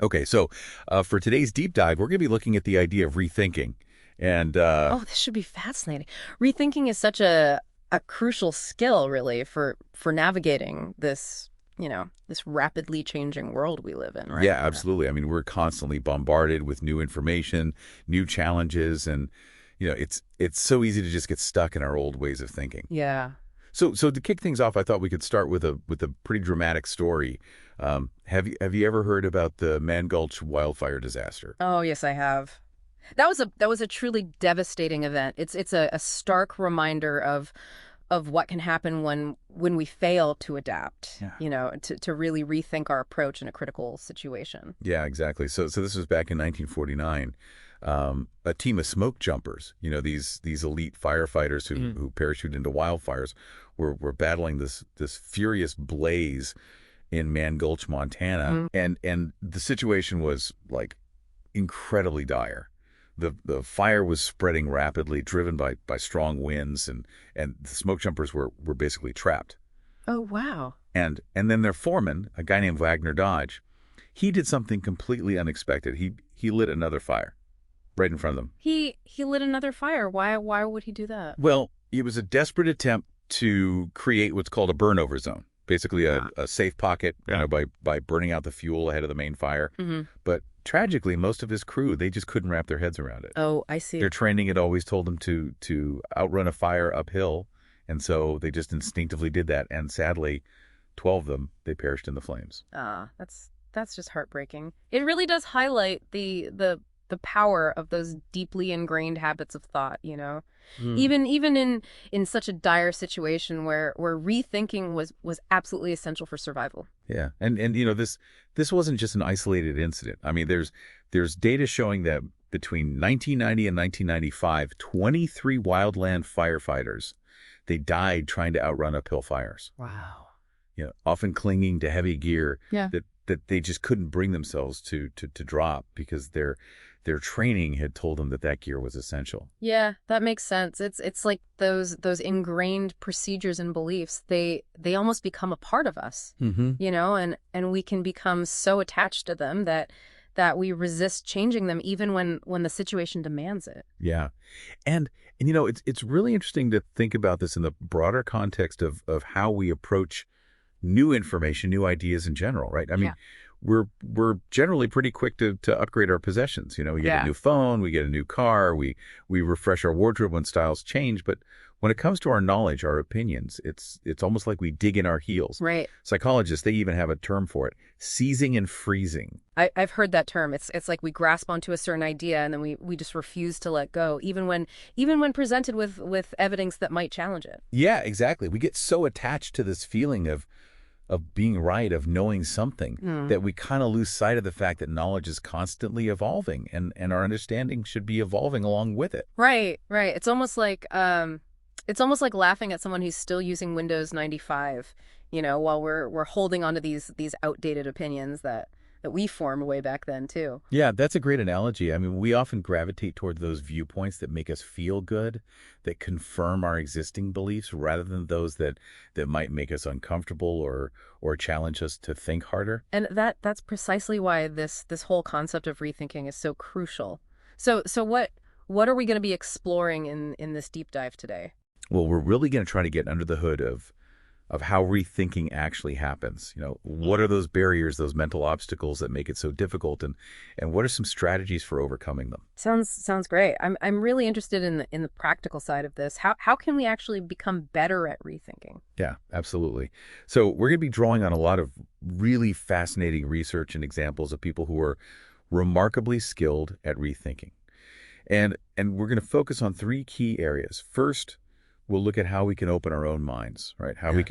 Okay, so for today's deep dive, we're going to be looking at the idea of rethinking. And Oh, this should be fascinating. Rethinking is such a crucial skill, really, for navigating this rapidly changing world we live in, yeah, right? absolutely. I mean, we're constantly bombarded with new information, new challenges, and it's so easy to just get stuck in our old ways of thinking. Yeah. So to kick things off, I thought we could start with a pretty dramatic story. Have you ever heard about the Man Gulch wildfire disaster? Oh, yes, I have. That was a truly devastating event. It's a stark reminder of what can happen when we fail to adapt, Yeah. to really rethink our approach in a critical situation. Yeah, exactly. So this was back in 1949. A team of smoke jumpers, these elite firefighters who parachute into wildfires, were battling this furious blaze in Man Gulch, Montana, Mhm. and the situation was like incredibly dire. The fire was spreading rapidly, driven by strong winds, and the smoke jumpers were basically trapped. Oh, wow. And then their foreman, a guy named Wagner Dodge, he did something completely unexpected. He lit another fire right in front of them. He lit another fire. Why would he do that? Well, it was a desperate attempt to create what's called a burnover zone, basically Ah. a safe pocket, Yeah. by burning out the fuel ahead of the main fire. Hmm. But tragically, most of his crew, they just couldn't wrap their heads around it. Oh, I Their see. training had always told them to outrun a fire uphill, and so they just instinctively did that. And sadly, 12 of them, they perished in the flames. Ah, that's just heartbreaking. It really does highlight the power of those deeply ingrained habits of thought, Mm. Even in such a dire situation where rethinking was absolutely essential for survival. Yeah, and this wasn't just an isolated incident. I mean, there's data showing that between 1990 and 1995, 23 wildland firefighters, they died trying to outrun uphill fires. Wow. Often clinging to heavy gear Yeah. that they just couldn't bring themselves to drop because their training had told them that gear was essential. Yeah, that makes sense. It's like those ingrained procedures and beliefs, they almost become a part of us, Mm-hmm. and we can become so attached to them that we resist changing them even when the situation demands it. Yeah. And it's really interesting to think about this in the broader context of how we approach new information, new ideas in general, right? I Yeah. mean, we're generally pretty quick to upgrade our possessions. We get a Yeah. new phone, we get a new car, we refresh our wardrobe when styles change, but when it comes to our knowledge, our opinions, it's almost like we dig in our heels. Right. Psychologists, they even have a term for it, seizing and freezing. I've heard that term. It's like we grasp onto a certain idea and then we just refuse to let go, even when presented with evidence that might challenge it. Yeah, exactly. We get so attached to this feeling of being right, of knowing something, Mm. that we kind of lose sight of the fact that knowledge is constantly evolving and our understanding should be evolving along with it. Right, right. It's almost like laughing at someone who's still using Windows 95, while we're holding on to these outdated opinions that we formed way back then too. Yeah, that's a great analogy. I mean, we often gravitate toward those viewpoints that make us feel good, that confirm our existing beliefs, rather than those that might make us uncomfortable or challenge us to think harder. And that's precisely why this whole concept of rethinking is so crucial. So what are we going to be exploring in this deep dive today? Well, we're really going to try to get under the hood of how rethinking actually happens. What are those barriers, those mental obstacles that make it so difficult, and what are some strategies for overcoming them? Sounds great. I'm really interested in the practical side of this. How can we actually become better at rethinking? Yeah, absolutely. So we're going to be drawing on a lot of really fascinating research and examples of people who are remarkably skilled at rethinking. And we're going to focus on three key areas. First, we'll look at how we can open our own minds, right? How we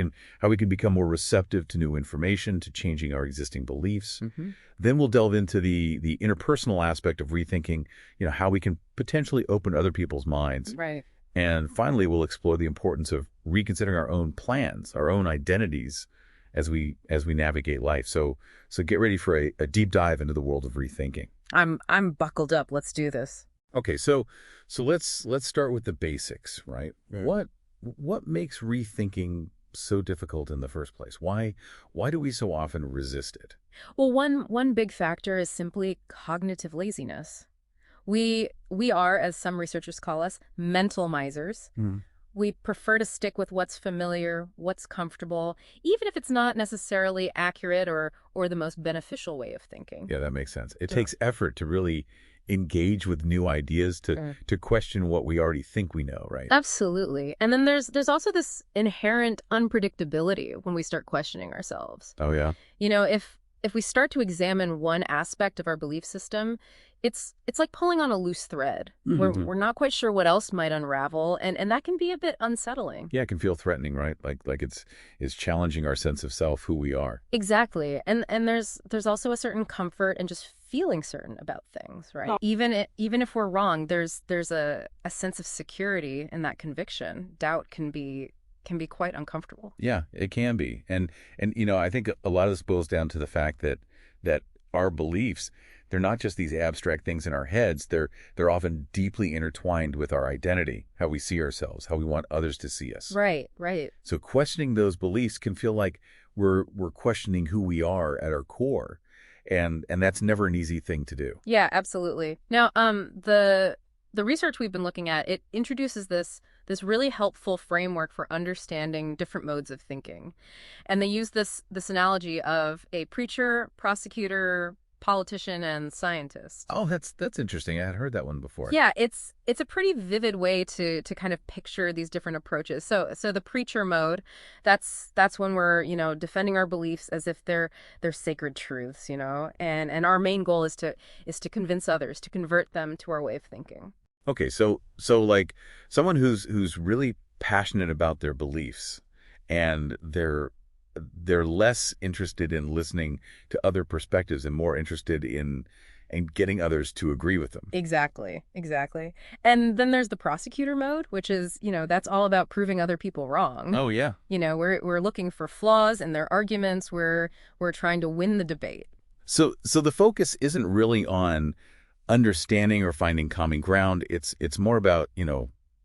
can become more receptive to new information, to changing our existing beliefs. Hmm. Then we'll delve into the interpersonal aspect of rethinking, how we can potentially open other people's minds. Right. And finally, we'll explore the importance of reconsidering our own plans, our own identities as we navigate life. So get ready for a deep dive into the world of rethinking. I'm buckled up. Let's do this. Okay, so let's start with the basics, right? Mm. What makes rethinking so difficult in the first place? Why do we so often resist it? Well, one big factor is simply cognitive laziness. We are, as some researchers call us, mental misers. Hmm. We prefer to stick with what's familiar, what's comfortable, even if it's not necessarily accurate or the most beneficial way of thinking. Yeah, that makes sense. It Yeah. takes effort to really engage with new ideas, to question what we already think we know, right? Absolutely. And then there's also this inherent unpredictability when we start questioning ourselves. Oh, yeah. If we start to examine one aspect of our belief system, it's like pulling on a loose thread. We're not quite sure what else might unravel, and that can be a bit unsettling. Yeah, it can feel threatening, right? Like it's challenging our sense of self, who we are. Exactly. And there's also a certain comfort in just feeling certain about things, right? Oh. Even if we're wrong, there's a sense of security in that conviction. Doubt can be quite uncomfortable. Yeah, it can be. And I think a lot of this boils down to the fact that our beliefs, they're not just these abstract things in our heads. They're often deeply intertwined with our identity, how we see ourselves, how we want others to see us. Right, right. So questioning those beliefs can feel like we're questioning who we are at our core. And that's never an easy thing to do. Yeah, absolutely. Now, the research we've been looking at, it introduces this really helpful framework for understanding different modes of thinking. And they use this analogy of a preacher, prosecutor, politician, and scientist. Oh, that's interesting. I had heard that one before. Yeah, it's a pretty vivid way to kind of picture these different approaches. So the preacher mode, that's when we're, defending our beliefs as if they're sacred truths, and our main goal is to convince others, to convert them to our way of thinking. Okay, so like someone who's really passionate about their beliefs, and they're less interested in listening to other perspectives and more interested in getting others to agree with them. Exactly. And then there's the prosecutor mode, which is, that's all about proving other people wrong. Oh, yeah. We're looking for flaws in their arguments. We're trying to win the debate. So the focus isn't really on understanding or finding common ground. It's more about,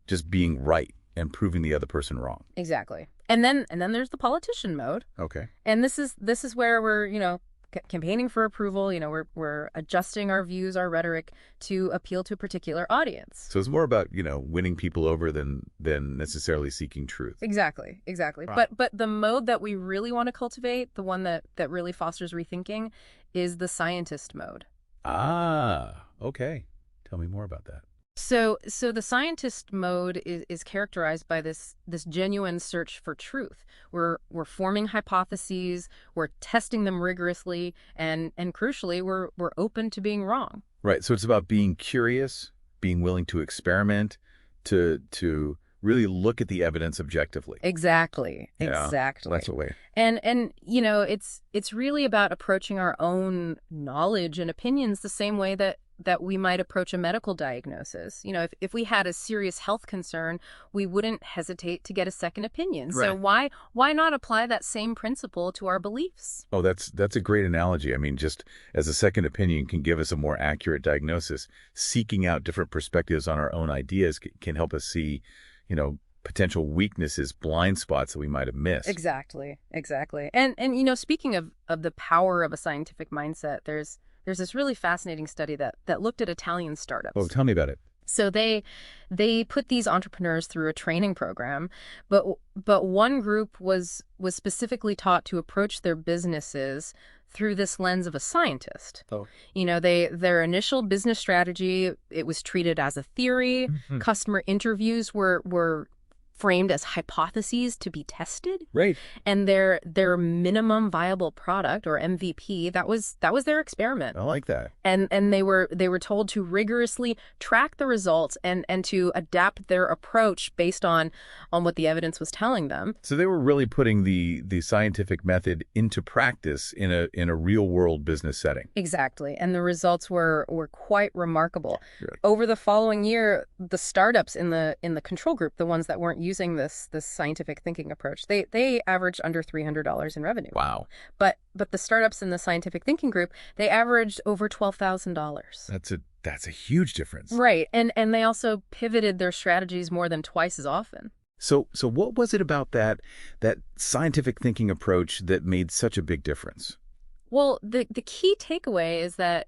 just being right and proving the other person wrong. Exactly. And then there's the politician mode. Okay. And this is where we're, campaigning for approval. We're adjusting our views, our rhetoric to appeal to a particular audience. So it's more about, winning people over than necessarily seeking truth. Exactly. Right. But the mode that we really want to cultivate, the one that really fosters rethinking, is the scientist mode. Ah, okay. Tell me more about that. So the scientist mode is characterized by this genuine search for truth. We're forming hypotheses, we're testing them rigorously, and crucially, we're open to being wrong. Right. So it's about being curious, being willing to experiment, to really look at the evidence objectively. Exactly. Yeah, Exactly. that's what way. And it's really about approaching our own knowledge and opinions the same way that we might approach a medical diagnosis. If we had a serious health concern, we wouldn't hesitate to get a second opinion. Right. So why not apply that same principle to our beliefs? Oh, that's a great analogy. I mean, just as a second opinion can give us a more accurate diagnosis, seeking out different perspectives on our own ideas can help us see, potential weaknesses, blind spots that we might have missed. Exactly. And speaking of the power of a scientific mindset, there's this really fascinating study that looked at Italian startups. Oh, tell me about it. So they put these entrepreneurs through a training program, but one group was specifically taught to approach their businesses through this lens of a scientist. Oh. Their initial business strategy, it was treated as a theory. Mm-hmm. Customer interviews were framed as hypotheses to be tested. Right. And their minimum viable product, or MVP, that was their experiment. I like that. And they were told to rigorously track the results and to adapt their approach based on what the evidence was telling them. So they were really putting the scientific method into practice in a real world business setting. Exactly. And the results were quite remarkable. Good. Over the following year, the startups in the control group, the ones that weren't using this scientific thinking approach, they averaged under $300 in revenue. Wow. But the startups in the scientific thinking group, they averaged over $12,000. That's a huge difference. Right. And they also pivoted their strategies more than twice as often. So what was it about that scientific thinking approach that made such a big difference? Well, the key takeaway is that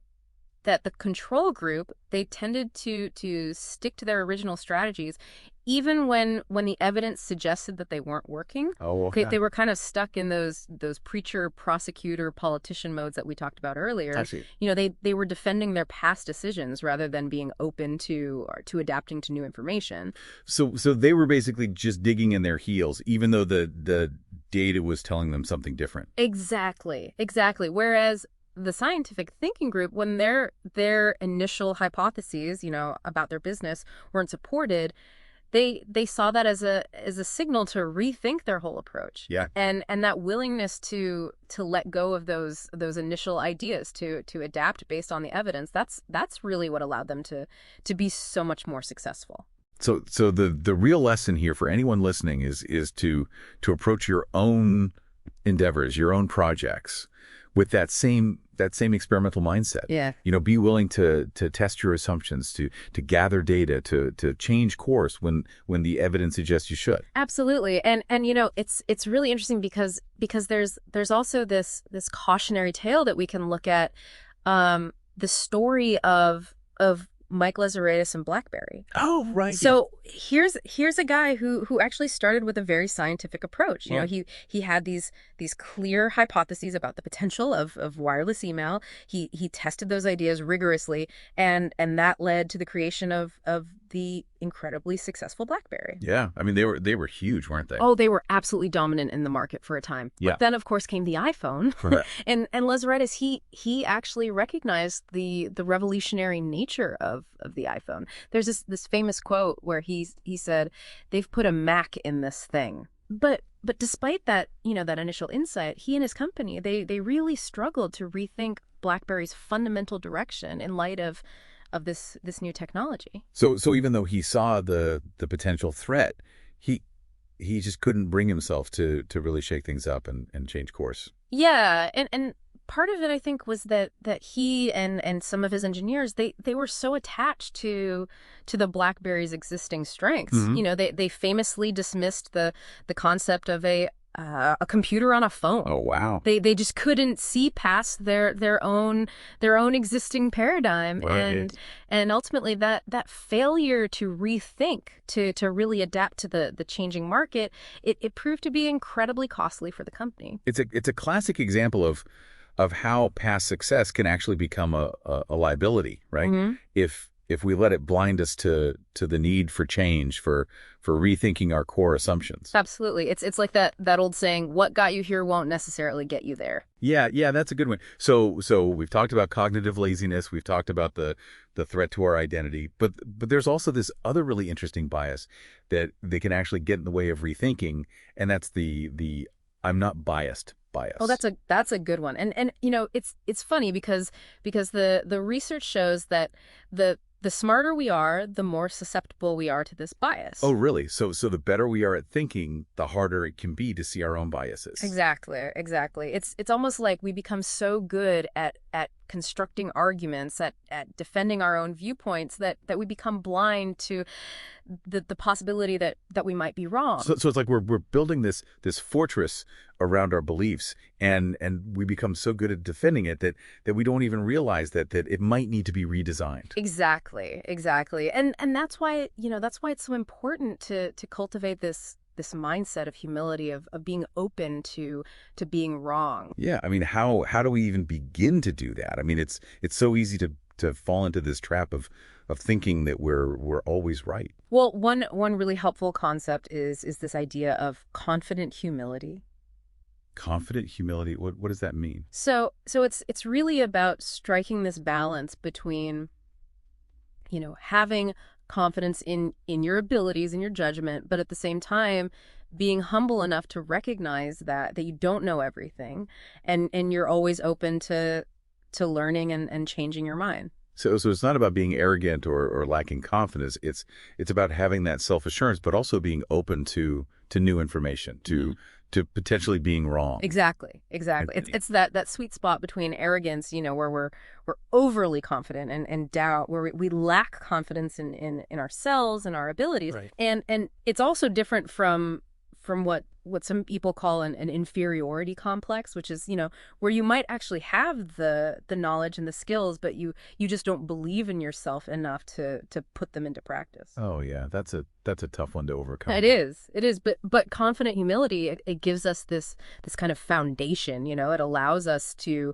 the control group, they tended to stick to their original strategies even when the evidence suggested that they weren't working. Oh, They okay. were kind of stuck in those preacher, prosecutor, politician modes that we talked about I earlier. see. They were defending their past decisions rather than being open to adapting to new information. So they were basically just digging in their heels, even though the data was telling them something different. Exactly, exactly. Whereas the scientific thinking group, when their initial hypotheses, about their business weren't supported, they saw that as a signal to rethink their whole approach. Yeah. And that willingness to let go of those initial ideas to adapt based on the evidence, that's really what allowed them to be so much more successful. So the real lesson here for anyone listening is to approach your own endeavors, your own projects with that same experimental mindset. Yeah. Be willing to test your assumptions, to gather data, to change course when the evidence suggests you should. Absolutely. And it's really interesting because there's also this cautionary tale that we can look at, the story of Mike Lazaridis and BlackBerry. Oh, right. So here's a guy who actually started with a very scientific approach. Wow. He had these clear hypotheses about the potential of wireless email. He tested those ideas rigorously, and that led to the creation of the incredibly successful BlackBerry. Yeah. I mean, they were huge, weren't they? Oh, they were absolutely dominant in the market for a time. Yeah. But then, of course, came the iPhone. Correct. and Lazaridis, he actually recognized the revolutionary nature of the iPhone. There's this famous quote where he said, "They've put a Mac in this thing." But despite that, that initial insight, he and his company, they really struggled to rethink BlackBerry's fundamental direction in light of this new technology. So even though he saw the potential threat, he just couldn't bring himself to really shake things up and change course. Yeah, and part of it, I think, was that he and some of his engineers, they were so attached to the BlackBerry's existing strengths. Mhm. They famously dismissed the concept of a computer on a phone. Oh, wow. They just couldn't see past their own existing paradigm. Right. And ultimately that failure to rethink, to really adapt to the changing market, it proved to be incredibly costly for the company. It's a classic example of how past success can actually become a liability, right? Mhm. If we let it blind us to the need for change, for rethinking our core assumptions. Absolutely. It's like that old saying, what got you here won't necessarily get you there. Yeah, that's a good one. So we've talked about cognitive laziness, we've talked about the threat to our identity, but there's also this other really interesting bias that they can actually get in the way of rethinking, and that's the I'm not biased bias. Oh, that's a good one. And it's funny because the research shows that the smarter we are, the more susceptible we are to this bias. Oh, really? So the better we are at thinking, the harder it can be to see our own biases. Exactly. It's almost like we become so good at constructing arguments, at defending our own viewpoints, that we become blind to the possibility that we might be wrong. So it's like we're building this fortress around our beliefs, and we become so good at defending it that we don't even realize that it might need to be redesigned. Exactly. And that's why, it's so important to cultivate this mindset of humility, of being open to being wrong. Yeah, I mean, how do we even begin to do that? I mean, it's so easy to fall into this trap of thinking that we're always right. Well, one really helpful concept is this idea of confident humility. Confident humility, what does that mean? So it's really about striking this balance between, having confidence in your abilities and your judgment, but at the same time being humble enough to recognize that you don't know everything, and you're always open to learning and changing your mind. So it's not about being arrogant or lacking confidence. It's about having that self-assurance, but also being open to new information, to potentially being wrong. Exactly, exactly. It's that sweet spot between arrogance, where we're overly confident, and doubt, where we lack confidence in ourselves and our abilities. Right. And it's also different from what some people call an inferiority complex, which is, where you might actually have the knowledge and the skills, but you just don't believe in yourself enough to put them into practice. Oh yeah, that's a tough one to overcome. It is. But confident humility, it gives us this kind of foundation. It allows us to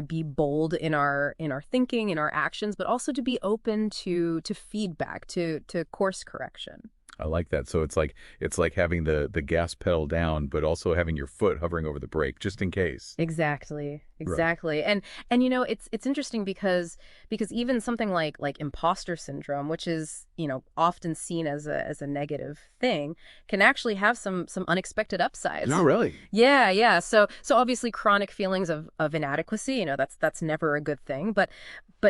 be bold in our thinking, in our actions, but also to be open to feedback, to course correction. I like that. So it's like having the gas pedal down, but also having your foot hovering over the brake just in case. Exactly. Right. And it's interesting because even something like imposter syndrome, which is, often seen as a negative thing, can actually have some unexpected upsides. No, really? Yeah. So obviously chronic feelings of inadequacy, that's never a good thing, but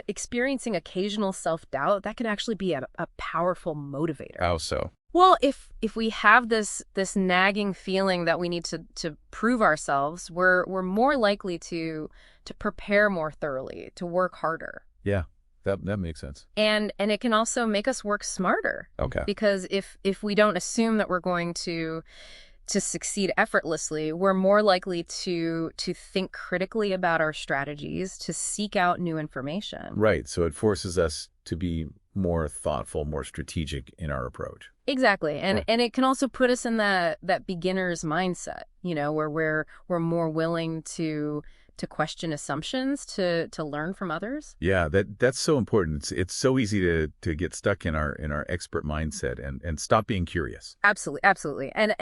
experiencing occasional self-doubt, that can actually be a powerful motivator. How so? Well, if we have this nagging feeling that we need to prove ourselves, we're more likely to prepare more thoroughly, to work harder. Yeah, that makes sense. And it can also make us work smarter. Okay. Because if we don't assume that we're going to succeed effortlessly, we're more likely to think critically about our strategies, to seek out new information. Right. So it forces us to be more thoughtful, more strategic in our approach. Exactly. And Right. and it can also put us in that beginner's mindset, where we're more willing to question assumptions, to learn from others. Yeah, that's so important. It's so easy to get stuck in our expert mindset and stop being curious. Absolutely. And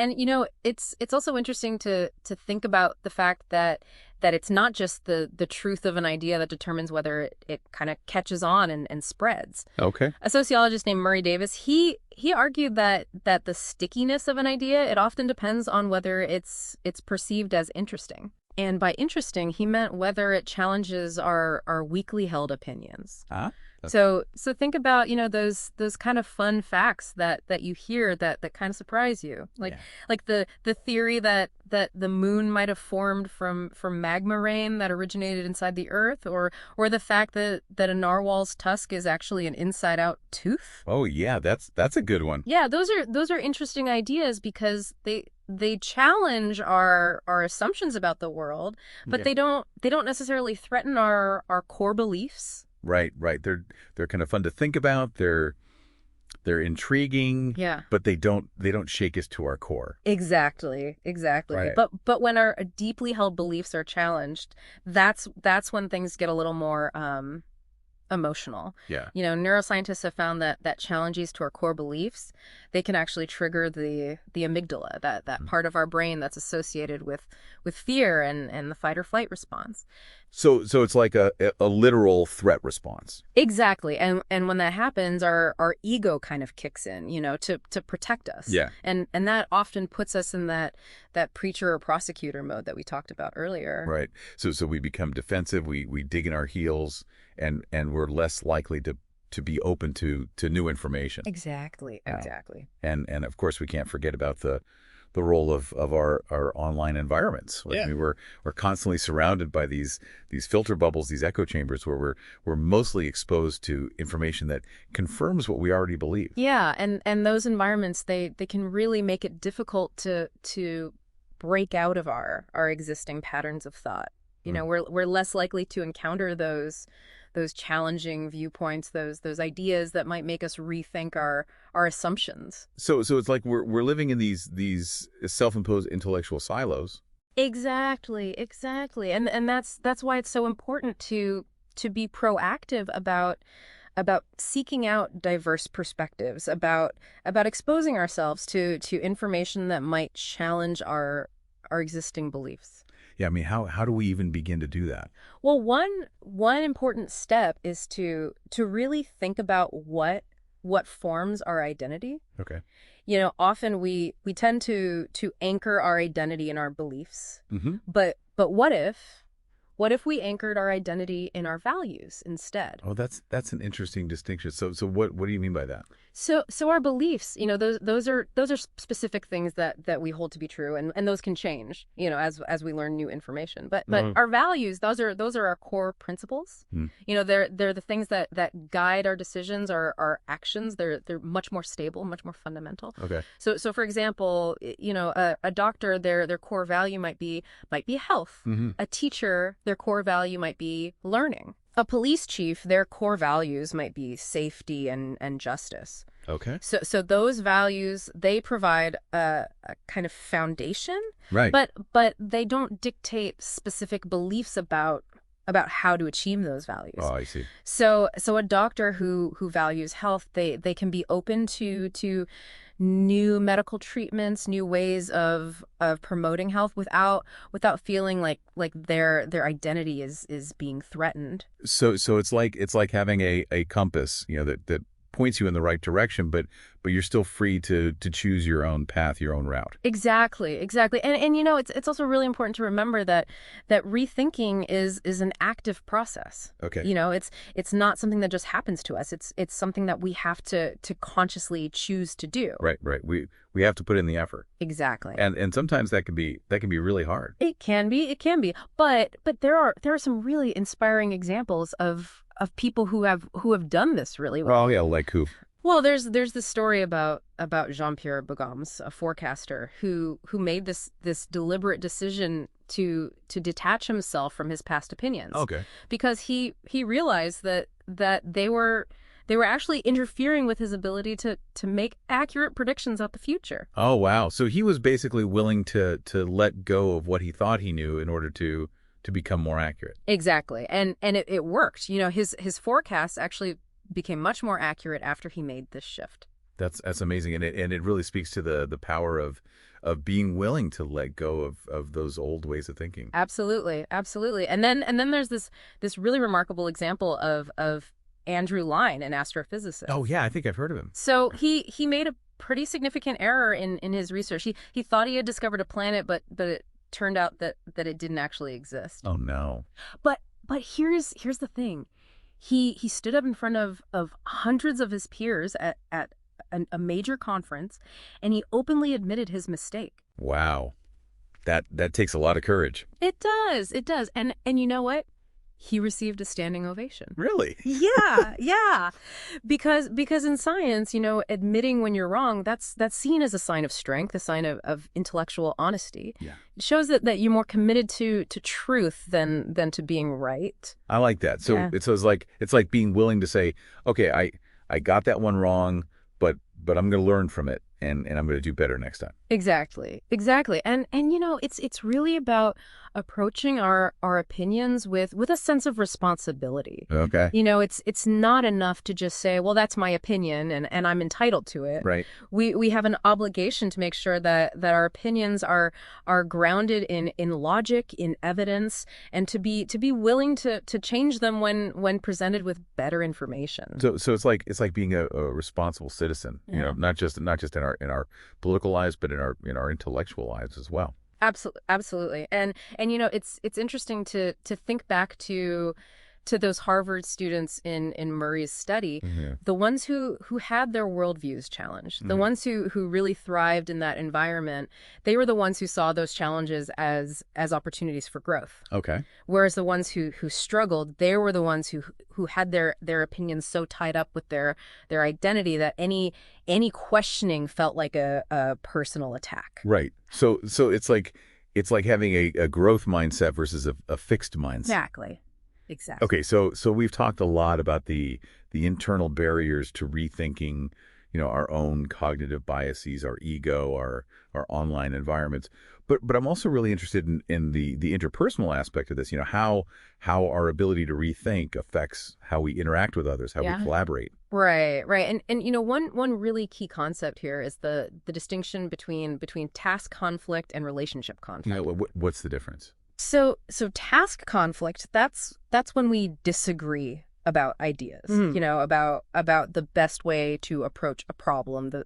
it's also interesting to think about the fact that it's not just the truth of an idea that determines whether it kind of catches on and spreads. Okay. A sociologist named Murray Davis, he argued that the stickiness of an idea, it often depends on whether it's perceived as interesting. And by interesting, he meant whether it challenges our weakly held opinions. Ah. So think about, those kind of fun facts that you hear that kind of surprise you. Like the theory that the moon might have formed from magma rain that originated inside the earth, or the fact that a narwhal's tusk is actually an inside-out tooth. Oh yeah, that's a good one. Yeah, those are interesting ideas because they challenge our assumptions about the world, but Yeah. they don't necessarily threaten our core beliefs. Right. They're kind of fun to think about. They're intriguing. Yeah. But they don't shake us to our core. Exactly. Right. But when our deeply held beliefs are challenged, that's when things get a little more emotional. Yeah. Neuroscientists have found that challenges to our core beliefs, they can actually trigger the amygdala, that part of our brain that's associated with fear and the fight or flight response. So it's like a literal threat response. Exactly. And when that happens, our ego kind of kicks in, to protect us. Yeah. And that often puts us in that preacher or prosecutor mode that we talked about earlier. Right. So we become defensive, we dig in our heels, and we're less likely to be open to new information. Exactly. And of course we can't forget about the role of our online environments. Yeah. I mean, we're constantly surrounded by these filter bubbles, these echo chambers where we're mostly exposed to information that confirms what we already believe. Yeah, and those environments, they can really make it difficult to break out of our existing patterns of thought. We're less likely to encounter those challenging viewpoints, those ideas that might make us rethink our assumptions. So it's like we're living in these self-imposed intellectual silos. Exactly. And that's why it's so important to be proactive about seeking out diverse perspectives, about exposing ourselves to information that might challenge our existing beliefs. Yeah, I mean, how do we even begin to do that? Well, one important step is to really think about what forms our identity. Okay. Often we tend to anchor our identity in our beliefs. Mm-hmm. But what if What if we anchored our identity in our values instead? Oh, that's an interesting distinction. So what do you mean by that? So our beliefs, those are specific things that we hold to be true, and those can change, as we learn new information. But Oh. our values, those are our core principles. Hmm. They're the things that guide our decisions, our actions. They're much more stable, much more fundamental. Okay. So for example, a doctor, their core value might be health. Hmm. A teacher, their core value might be learning. A police chief, their core values might be safety and justice. Okay. So those values, they provide a kind of foundation, Right. but they don't dictate specific beliefs about how to achieve those values. Oh, I see. So a doctor who values health, they can be open to new medical treatments, new ways of promoting health without feeling like their identity is being threatened. So it's like having a compass, that points you in the right direction, but you're still free to choose your own path, your own route. Exactly. And it's also really important to remember that rethinking is an active process. Okay. It's not something that just happens to us. It's something that we have to consciously choose to do. Right. We have to put in the effort. Exactly. And sometimes that can be really hard. It can be. But there are some really inspiring examples of people who have done this really well. Oh, yeah, like who? Well, there's this story about Jean-Pierre Bagams, a forecaster who made this deliberate decision to detach himself from his past opinions. Okay. Because he realized that they were actually interfering with his ability to make accurate predictions about the future. Oh, wow. So he was basically willing to let go of what he thought he knew in order to become more accurate. Exactly. And it worked. His forecasts actually became much more accurate after he made this shift. That's amazing, and it really speaks to the power of being willing to let go of those old ways of thinking. Absolutely. And then there's this really remarkable example of Andrew Line, an astrophysicist. Oh, yeah, I think I've heard of him. So he made a pretty significant error in his research. He thought he had discovered a planet, but it turned out that it didn't actually exist. Oh, no. But here's the thing. He stood up in front of hundreds of his peers at a major conference, and he openly admitted his mistake. Wow. That takes a lot of courage. It does. And you know what? He received a standing ovation. Really? Yeah. Because in science, admitting when you're wrong, that's seen as a sign of strength, a sign of intellectual honesty. Yeah. It shows that you're more committed to truth than to being right. I like that. So Yeah. it's like being willing to say, okay, I got that one wrong, but I'm going to learn from it and I'm going to do better next time. Exactly. And it's really about approaching our opinions with a sense of responsibility. Okay. It's not enough to just say, well, that's my opinion and I'm entitled to it. Right. We have an obligation to make sure that our opinions are grounded in logic, in evidence, and to be willing to change them when presented with better information. So it's like being a responsible citizen, Yeah. not just in our political lives, but in our intellectual lives as well. Absolutely. And it's interesting to think back to those Harvard students in Murray's study, Mm-hmm. the ones who had their worldviews challenged, the ones who really thrived in that environment, they were the ones who saw those challenges as opportunities for growth. Okay. Whereas the ones who struggled, they were the ones who had their opinions so tied up with their identity that any questioning felt like a personal attack. Right. So it's like having a growth mindset versus a fixed mindset. Exactly. Okay, so we've talked a lot about the internal barriers to rethinking, our own cognitive biases, our ego, our online environments. But I'm also really interested in the interpersonal aspect of this, how our ability to rethink affects how we interact with others, how we collaborate. Right. And one really key concept here is the distinction between task conflict and relationship conflict. What's the difference? So task conflict, that's when we disagree about ideas, about the best way to approach a problem, the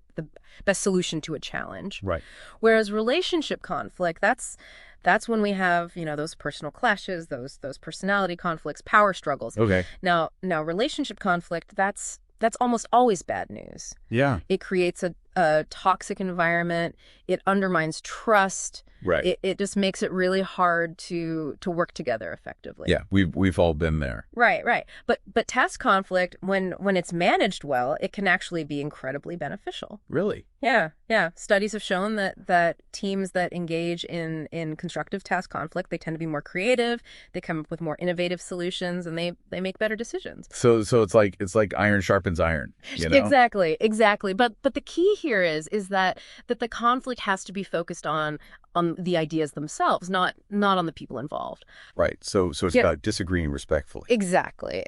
best solution to a challenge. Right. Whereas relationship conflict, that's That's when we have, those personal clashes, those personality conflicts, power struggles. Okay. Now relationship conflict, that's almost always bad news. Yeah. It creates a toxic environment. It undermines trust. Right. It just makes it really hard to work together effectively. Yeah, we've all been there. Right, right. But task conflict, when it's managed well, it can actually be incredibly beneficial. Really? Yeah, yeah. Studies have shown that teams that engage in constructive task conflict, they tend to be more creative, they come up with more innovative solutions, and they make better decisions. So it's like iron sharpens iron, you know? Exactly. But the key here is that the conflict has to be focused on the ideas themselves, not on the people involved. Right. So it's Yeah. about disagreeing respectfully. Exactly.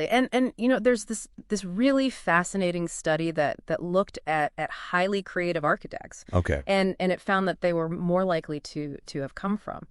And there's this really fascinating study that looked at highly creative architects. Okay. And it found that they were more likely to have come from